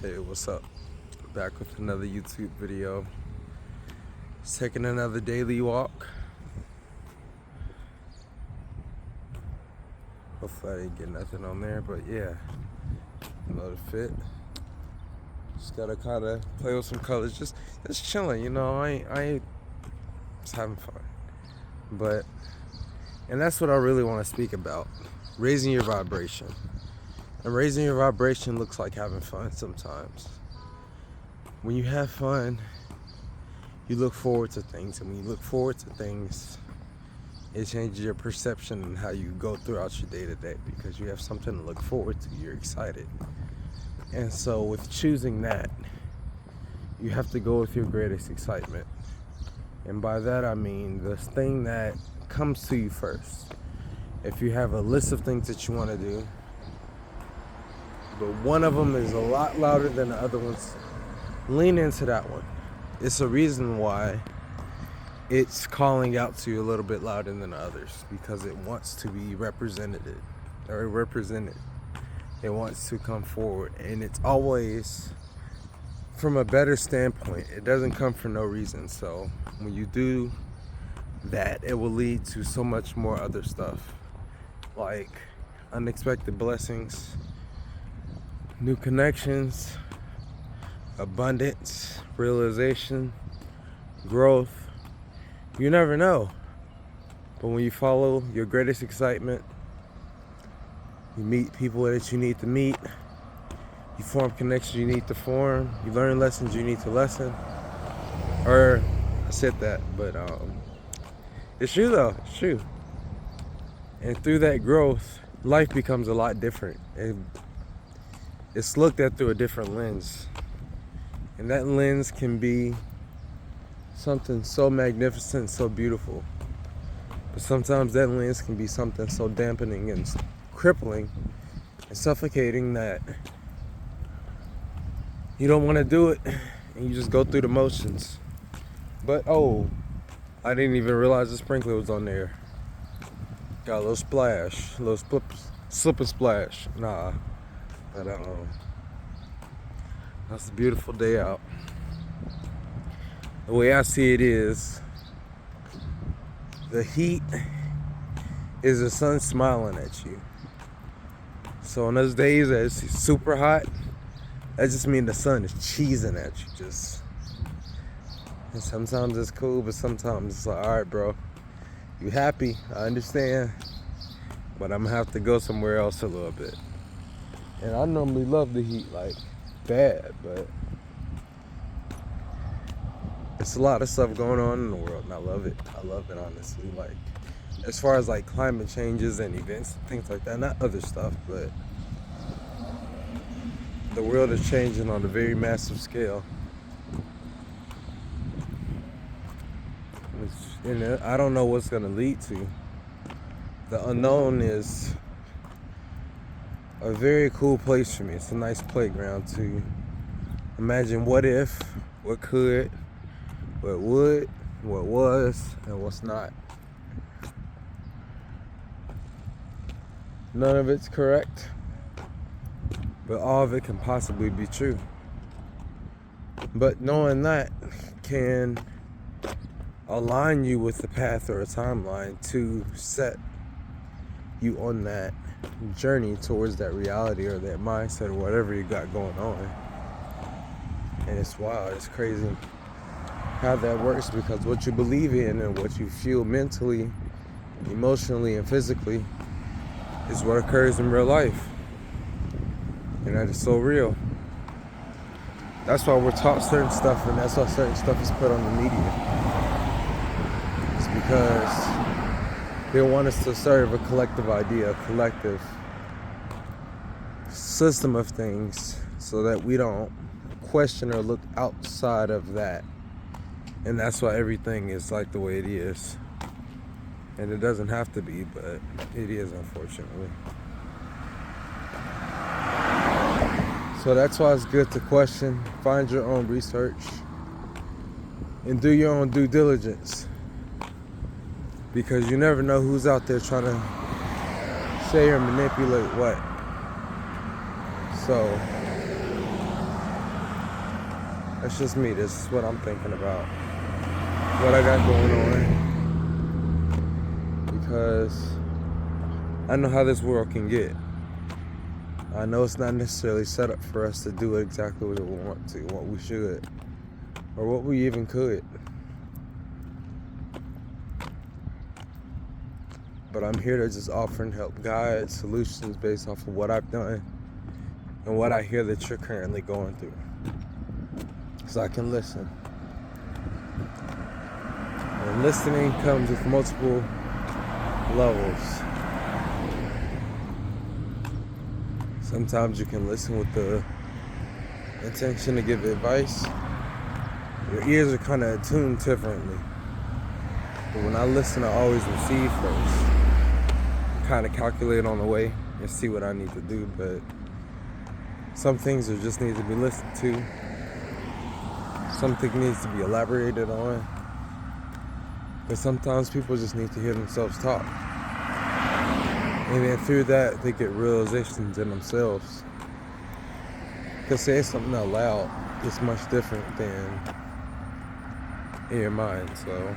Hey, what's up? Back with another YouTube video. Just taking another daily walk. Hopefully I didn't get nothing on there, but yeah, another fit. Just gotta kind of play with some colors, just chilling, you know. I ain't just having fun, and that's what I really want to speak about: raising your vibration. And raising your vibration looks like having fun sometimes. When you have fun, you look forward to things, and when you look forward to things, it changes your perception and how you go throughout your day to day, because you have something to look forward to. You're excited. And so with choosing that, you have to go with your greatest excitement. And by that I mean the thing that comes to you first. If you have a list of things that you want to do, but one of them is a lot louder than the other ones, lean into that one. It's a reason why it's calling out to you a little bit louder than the others, because it wants to be represented. It wants to come forward, and it's always from a better standpoint. It doesn't come for no reason. So when you do that, it will lead to so much more other stuff, like unexpected blessings, new connections, abundance, realization, growth. You never know. But when you follow your greatest excitement, you meet people that you need to meet, you form connections you need to form, you learn lessons you need to lesson. Or I said that, but it's true though, it's true. And through that growth, life becomes a lot different. It's looked at through a different lens. And that lens can be something so magnificent, so beautiful. But sometimes that lens can be something so dampening and crippling and suffocating that you don't want to do it, and you just go through the motions. But oh, I didn't even realize the sprinkler was on there. Got a little splash, a little slip and splash. Nah, but that's a beautiful day out. The way I see it is, the heat is the sun smiling at you. So on those days that it's super hot, that just means the sun is cheesing at you. And sometimes it's cool, but sometimes it's like, all right, bro, you happy? I understand, but I'm gonna have to go somewhere else a little bit. And I normally love the heat, like bad, but it's a lot of stuff going on in the world, and I love it. I love it, honestly. Like, as far as like climate changes and events and things like that, not other stuff, but the world is changing on a very massive scale. And I don't know what's going to lead to. The unknown is a very cool place for me. It's a nice playground to imagine what if, what could, what would, what was, and what's not. None of it's correct, but all of it can possibly be true. But knowing that can align you with the path or a timeline to set you on that journey towards that reality or that mindset or whatever you got going on. And it's wild, it's crazy how that works, because what you believe in and what you feel mentally, emotionally, and physically is what occurs in real life. And that is so real. That's why we're taught certain stuff, and that's why certain stuff is put on the media. It's because they want us to serve a collective idea, a collective system of things, so that we don't question or look outside of that. And that's why everything is like the way it is. And it doesn't have to be, but it is, unfortunately. So that's why it's good to question, find your own research, and do your own due diligence. Because you never know who's out there trying to say or manipulate what. So That's just me. This is what I'm thinking about. What I got going on. Because I know how this world can get. I know it's not necessarily set up for us to do exactly what we want to, what we should, or what we even could. But I'm here to just offer and help guide solutions based off of what I've done and what I hear that you're currently going through. So I can listen. And listening comes with multiple levels. Sometimes you can listen with the intention to give advice. Your ears are kind of attuned differently. But when I listen, I always receive first. Kind of calculate on the way and see what I need to do. But some things just need to be listened to. Something needs to be elaborated on. But sometimes people just need to hear themselves talk. And then through that, they get realizations in themselves. Because saying something out loud is much different than in your mind. So,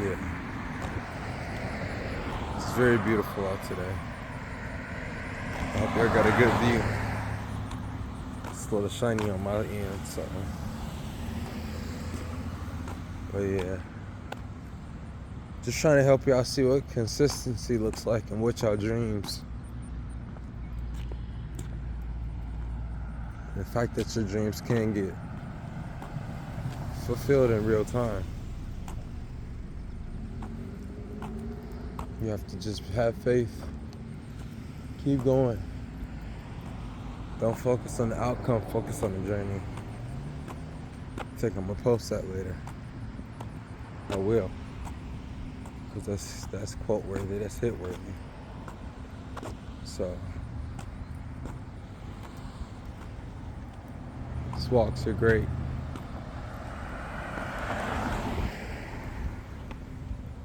yeah. It's very beautiful out today. I hope you got a good view. It's a little shiny on my end, so. But yeah. Just trying to help y'all see what consistency looks like and what y'all dreams. The fact that your dreams can get fulfilled in real time. You have to just have faith. Keep going. Don't focus on the outcome, focus on the journey. I think I'm gonna post that later. I will. Because that's quote worthy, that's hit worthy. So these walks are great.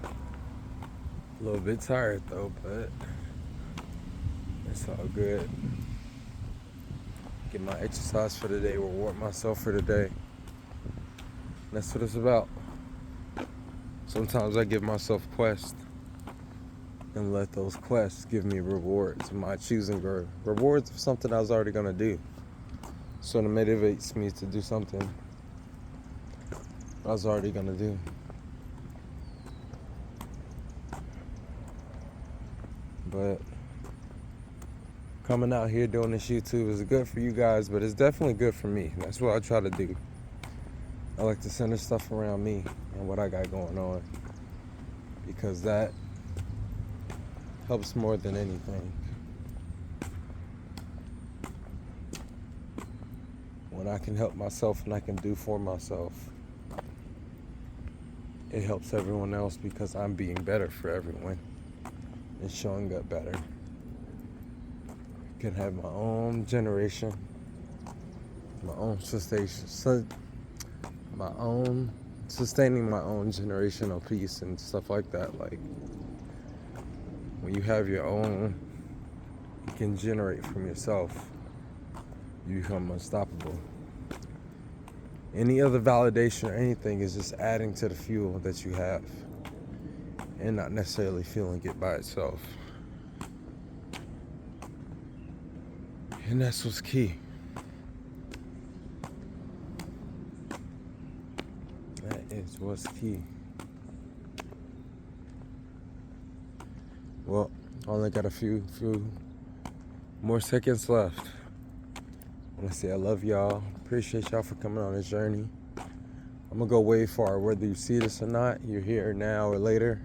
A little bit tired though, but it's all good. Get my exercise for the day, reward myself for the day. That's what it's about. Sometimes I give myself quests and let those quests give me rewards of my choosing, or rewards of something I was already gonna do. So it motivates me to do something I was already gonna do. But coming out here doing this YouTube is good for you guys, but it's definitely good for me. That's what I try to do. I like to center stuff around me and what I got going on, because that helps more than anything. When I can help myself and I can do for myself, it helps everyone else, because I'm being better for everyone and showing up better. I can have my own generation, my own sustaining my own generational peace and stuff like that. Like, when you have your own, you can generate from yourself, you become unstoppable. Any other validation or anything is just adding to the fuel that you have and not necessarily feeling it by itself. And that's what's key. That is what's key. Well, I only got a few more seconds left. I want to say I love y'all. Appreciate y'all for coming on this journey. I'm going to go way far. Whether you see this or not, you're here now or later,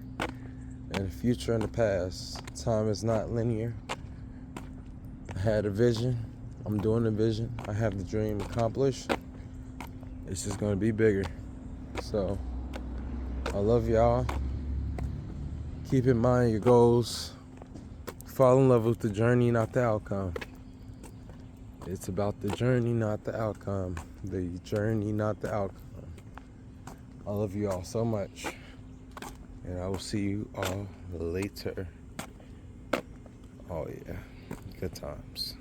in the future and the past. Time is not linear. I had a vision. I'm doing the vision. I have the dream accomplished. It's just going to be bigger. So, I love y'all. Keep in mind your goals. Fall in love with the journey, not the outcome. It's about the journey, not the outcome. The journey, not the outcome. I love you all so much. And I will see you all later. Oh yeah, good times.